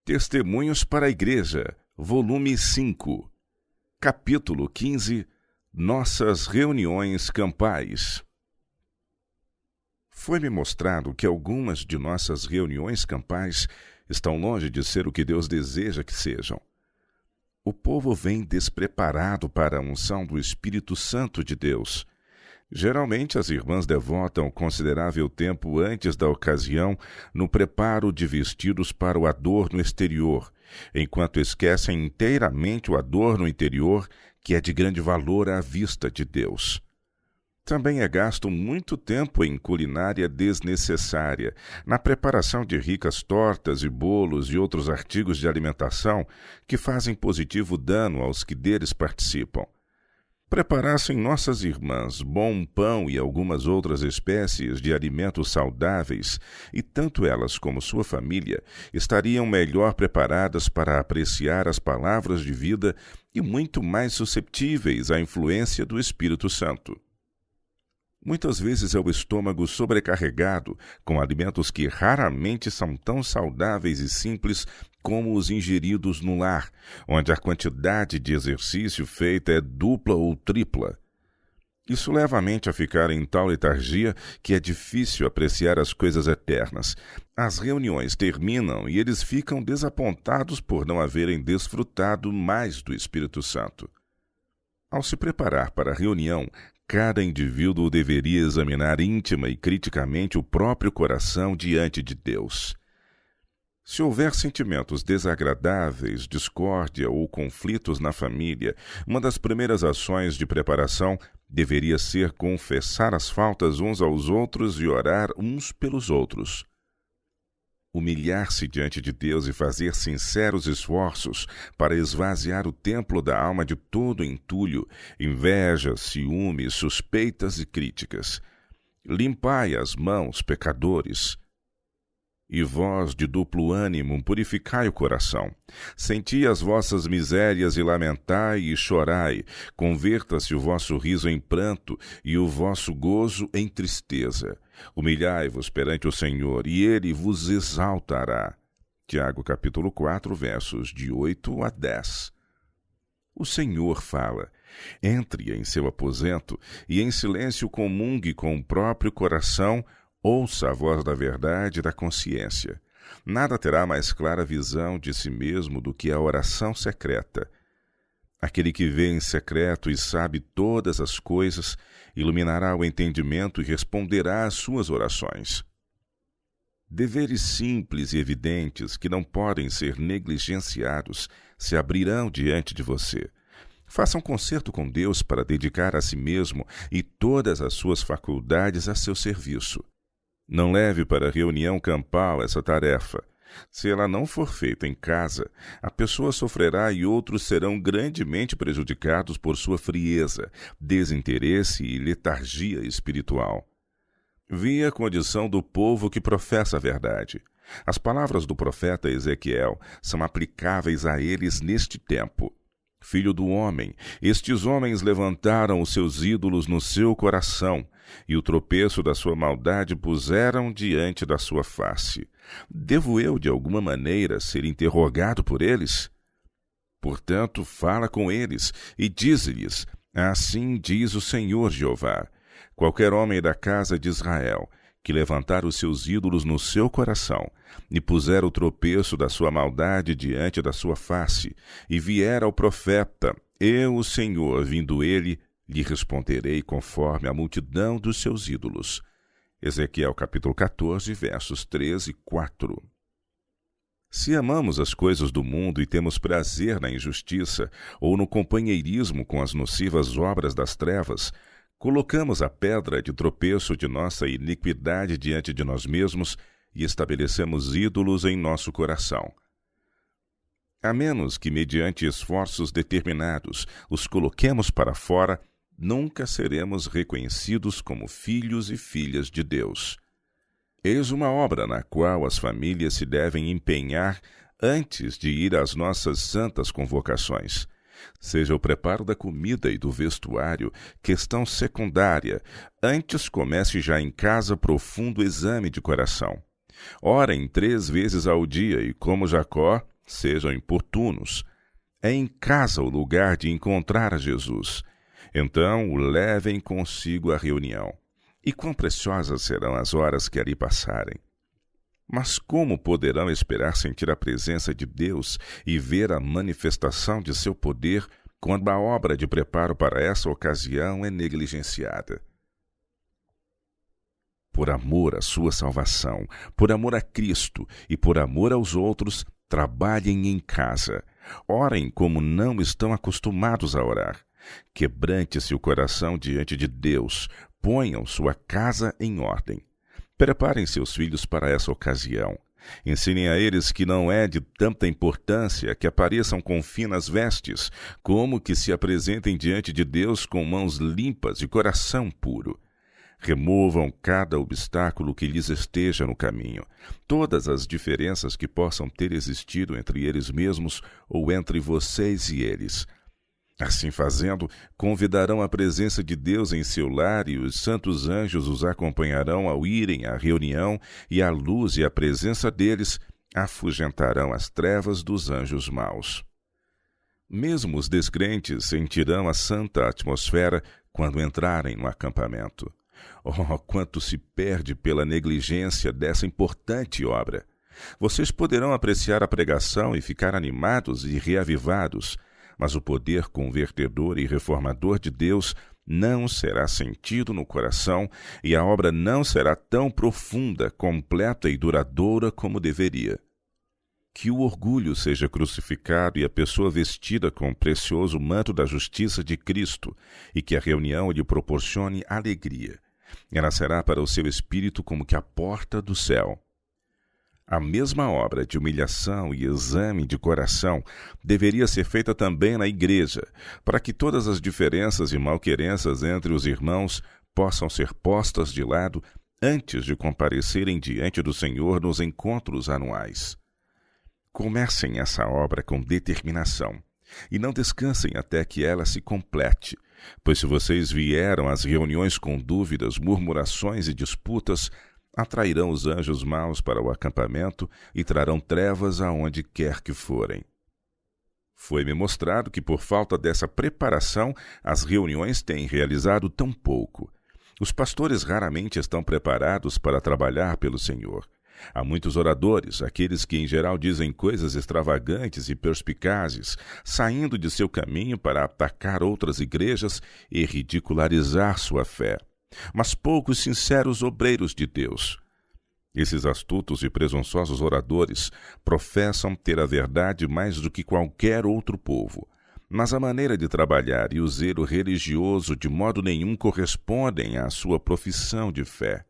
Testemunhos para a Igreja, volume 5, capítulo 15, Nossas reuniões campais. Foi-me mostrado que algumas de nossas reuniões campais estão longe de ser o que Deus deseja que sejam. O povo vem despreparado para a unção do Espírito Santo de Deus. Geralmente, as irmãs devotam considerável tempo antes da ocasião no preparo de vestidos para o adorno exterior, enquanto esquecem inteiramente o adorno interior, que é de grande valor à vista de Deus. Também é gasto muito tempo em culinária desnecessária, na preparação de ricas tortas e bolos e outros artigos de alimentação que fazem positivo dano aos que deles participam. Preparassem nossas irmãs bom pão e algumas outras espécies de alimentos saudáveis, e tanto elas como sua família estariam melhor preparadas para apreciar as palavras de vida e muito mais susceptíveis à influência do Espírito Santo. Muitas vezes é o estômago sobrecarregado com alimentos que raramente são tão saudáveis e simples como os ingeridos no lar, onde a quantidade de exercício feita é dupla ou tripla. Isso leva a mente a ficar em tal letargia que é difícil apreciar as coisas eternas. As reuniões terminam e eles ficam desapontados por não haverem desfrutado mais do Espírito Santo. Ao se preparar para a reunião, cada indivíduo deveria examinar íntima e criticamente o próprio coração diante de Deus. Se houver sentimentos desagradáveis, discórdia ou conflitos na família, uma das primeiras ações de preparação deveria ser confessar as faltas uns aos outros e orar uns pelos outros. Humilhar-se diante de Deus e fazer sinceros esforços para esvaziar o templo da alma de todo entulho, inveja, ciúmes, suspeitas e críticas. Limpai as mãos, pecadores. E vós, de duplo ânimo, purificai o coração. Senti as vossas misérias e lamentai e chorai. Converta-se o vosso riso em pranto e o vosso gozo em tristeza. Humilhai-vos perante o Senhor, e Ele vos exaltará. Tiago, capítulo 4, versos de 8 a 10. O Senhor fala. Entre em seu aposento e em silêncio comungue com o próprio coração. Ouça a voz da verdade e da consciência. Nada terá mais clara visão de si mesmo do que a oração secreta. Aquele que vê em secreto e sabe todas as coisas, iluminará o entendimento e responderá às suas orações. Deveres simples e evidentes que não podem ser negligenciados se abrirão diante de você. Faça um concerto com Deus para dedicar a si mesmo e todas as suas faculdades a seu serviço. Não leve para a reunião campal essa tarefa. Se ela não for feita em casa, a pessoa sofrerá e outros serão grandemente prejudicados por sua frieza, desinteresse e letargia espiritual. Vi a condição do povo que professa a verdade. As palavras do profeta Ezequiel são aplicáveis a eles neste tempo. Filho do homem, estes homens levantaram os seus ídolos no seu coração, e o tropeço da sua maldade puseram diante da sua face. Devo eu, de alguma maneira, ser interrogado por eles? Portanto, fala com eles, e dize-lhes, assim diz o Senhor Jeová, qualquer homem da casa de Israel, que levantar os seus ídolos no seu coração, e puser o tropeço da sua maldade diante da sua face, e vier ao profeta, eu, o Senhor, vindo ele, lhe responderei conforme a multidão dos seus ídolos. Ezequiel capítulo 14, versos 13 e 4. Se amamos as coisas do mundo e temos prazer na injustiça, ou no companheirismo com as nocivas obras das trevas, colocamos a pedra de tropeço de nossa iniquidade diante de nós mesmos e estabelecemos ídolos em nosso coração. A menos que, mediante esforços determinados, os coloquemos para fora, nunca seremos reconhecidos como filhos e filhas de Deus. Eis uma obra na qual as famílias se devem empenhar antes de ir às nossas santas convocações. Seja o preparo da comida e do vestuário questão secundária, antes comece já em casa profundo exame de coração. Orem 3 vezes ao dia e, como Jacó, sejam importunos. É em casa o lugar de encontrar a Jesus. Então o levem consigo à reunião. E quão preciosas serão as horas que ali passarem. Mas como poderão esperar sentir a presença de Deus e ver a manifestação de seu poder quando a obra de preparo para essa ocasião é negligenciada? Por amor à sua salvação, por amor a Cristo e por amor aos outros, trabalhem em casa. Orem como não estão acostumados a orar. Quebrante-se o coração diante de Deus. Ponham sua casa em ordem. Preparem seus filhos para essa ocasião. Ensinem a eles que não é de tanta importância que apareçam com finas vestes, como que se apresentem diante de Deus com mãos limpas e coração puro. Removam cada obstáculo que lhes esteja no caminho, todas as diferenças que possam ter existido entre eles mesmos ou entre vocês e eles. Assim fazendo, convidarão a presença de Deus em seu lar e os santos anjos os acompanharão ao irem à reunião e a luz e a presença deles afugentarão as trevas dos anjos maus. Mesmo os descrentes sentirão a santa atmosfera quando entrarem no acampamento. Oh, quanto se perde pela negligência dessa importante obra! Vocês poderão apreciar a pregação e ficar animados e reavivados, mas o poder convertedor e reformador de Deus não será sentido no coração e a obra não será tão profunda, completa e duradoura como deveria. Que o orgulho seja crucificado e a pessoa vestida com o precioso manto da justiça de Cristo e que a reunião lhe proporcione alegria. Ela será para o seu espírito como que a porta do céu. A mesma obra de humilhação e exame de coração deveria ser feita também na igreja, para que todas as diferenças e malquerenças entre os irmãos possam ser postas de lado antes de comparecerem diante do Senhor nos encontros anuais. Comecem essa obra com determinação e não descansem até que ela se complete, pois se vocês vieram às reuniões com dúvidas, murmurações e disputas, atrairão os anjos maus para o acampamento e trarão trevas aonde quer que forem. Foi-me mostrado que, por falta dessa preparação, as reuniões têm realizado tão pouco. Os pastores raramente estão preparados para trabalhar pelo Senhor. Há muitos oradores, aqueles que em geral dizem coisas extravagantes e perspicazes, saindo de seu caminho para atacar outras igrejas e ridicularizar sua fé. Mas poucos sinceros obreiros de Deus. Esses astutos e presunçosos oradores professam ter a verdade mais do que qualquer outro povo, mas a maneira de trabalhar e o zelo religioso de modo nenhum correspondem à sua profissão de fé.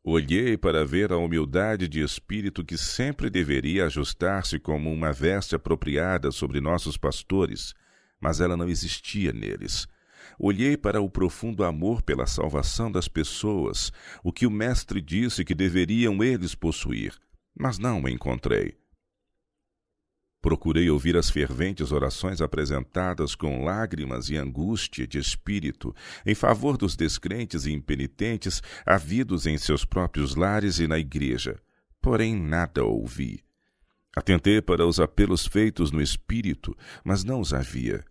Olhei para ver a humildade de espírito que sempre deveria ajustar-se como uma veste apropriada sobre nossos pastores, mas ela não existia neles. Olhei para o profundo amor pela salvação das pessoas, o que o Mestre disse que deveriam eles possuir, mas não o encontrei. Procurei ouvir as ferventes orações apresentadas com lágrimas e angústia de espírito em favor dos descrentes e impenitentes havidos em seus próprios lares e na igreja, porém nada ouvi. Atentei para os apelos feitos no espírito, mas não os havia.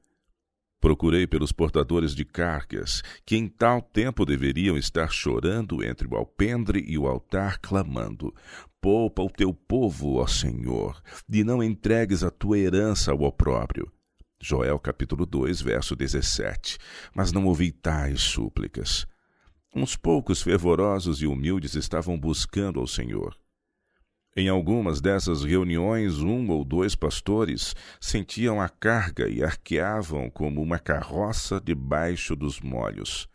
Procurei pelos portadores de cargas, que em tal tempo deveriam estar chorando entre o alpendre e o altar, clamando: poupa o teu povo, ó Senhor, e não entregues a tua herança ao opróbrio. Joel capítulo 2, verso 17. Mas não ouvi tais súplicas. Uns poucos fervorosos e humildes estavam buscando ao Senhor. Em algumas dessas reuniões, 1 ou 2 pastores sentiam a carga e arqueavam como uma carroça debaixo dos molhos.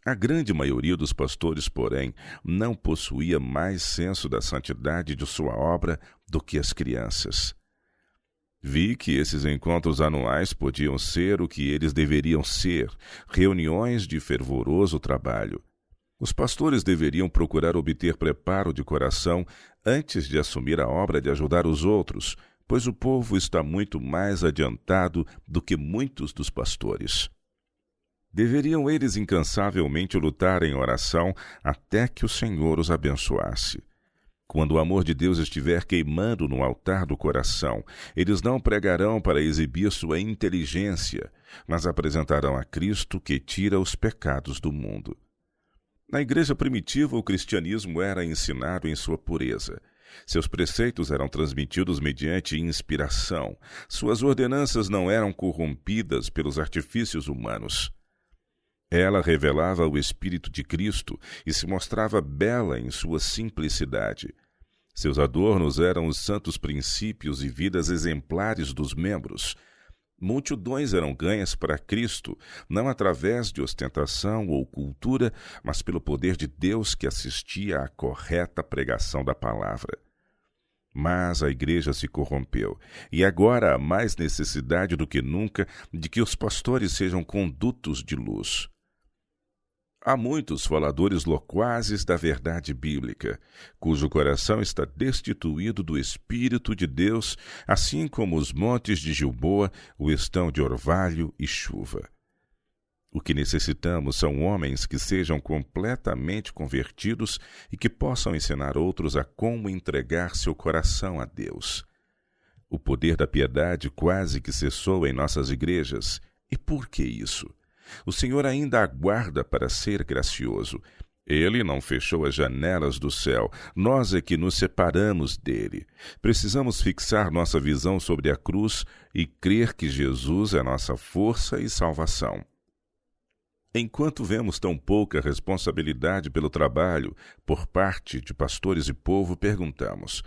A grande maioria dos pastores, porém, não possuía mais senso da santidade de sua obra do que as crianças. Vi que esses encontros anuais podiam ser o que eles deveriam ser, reuniões de fervoroso trabalho. Os pastores deveriam procurar obter preparo de coração antes de assumir a obra de ajudar os outros, pois o povo está muito mais adiantado do que muitos dos pastores. Deveriam eles incansavelmente lutar em oração até que o Senhor os abençoasse. Quando o amor de Deus estiver queimando no altar do coração, eles não pregarão para exibir sua inteligência, mas apresentarão a Cristo que tira os pecados do mundo. Na igreja primitiva, o cristianismo era ensinado em sua pureza. Seus preceitos eram transmitidos mediante inspiração. Suas ordenanças não eram corrompidas pelos artifícios humanos. Ela revelava o Espírito de Cristo e se mostrava bela em sua simplicidade. Seus adornos eram os santos princípios e vidas exemplares dos membros. Multidões eram ganhas para Cristo, não através de ostentação ou cultura, mas pelo poder de Deus que assistia à correta pregação da palavra. Mas a igreja se corrompeu, e agora há mais necessidade do que nunca de que os pastores sejam condutos de luz. Há muitos faladores loquazes da verdade bíblica, cujo coração está destituído do Espírito de Deus, assim como os montes de Gilboa o estão de orvalho e chuva. O que necessitamos são homens que sejam completamente convertidos e que possam ensinar outros a como entregar seu coração a Deus. O poder da piedade quase que cessou em nossas igrejas. E por que isso? O Senhor ainda aguarda para ser gracioso. Ele não fechou as janelas do céu, nós é que nos separamos dele. Precisamos fixar nossa visão sobre a cruz e crer que Jesus é nossa força e salvação. Enquanto vemos tão pouca responsabilidade pelo trabalho por parte de pastores e povo, perguntamos: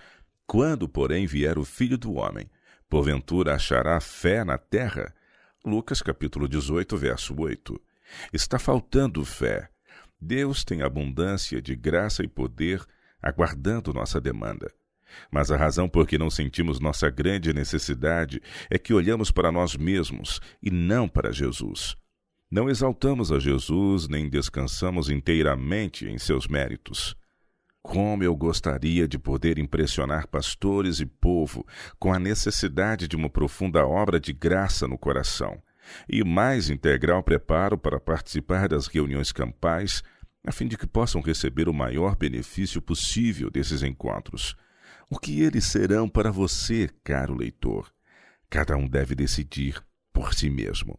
quando, porém, vier o Filho do Homem, porventura achará fé na terra? Lucas capítulo 18, verso 8. Está faltando fé. Deus tem abundância de graça e poder aguardando nossa demanda. Mas a razão por que não sentimos nossa grande necessidade é que olhamos para nós mesmos e não para Jesus. Não exaltamos a Jesus nem descansamos inteiramente em seus méritos. Como eu gostaria de poder impressionar pastores e povo com a necessidade de uma profunda obra de graça no coração e mais integral preparo para participar das reuniões campais, a fim de que possam receber o maior benefício possível desses encontros. O que eles serão para você, caro leitor? Cada um deve decidir por si mesmo.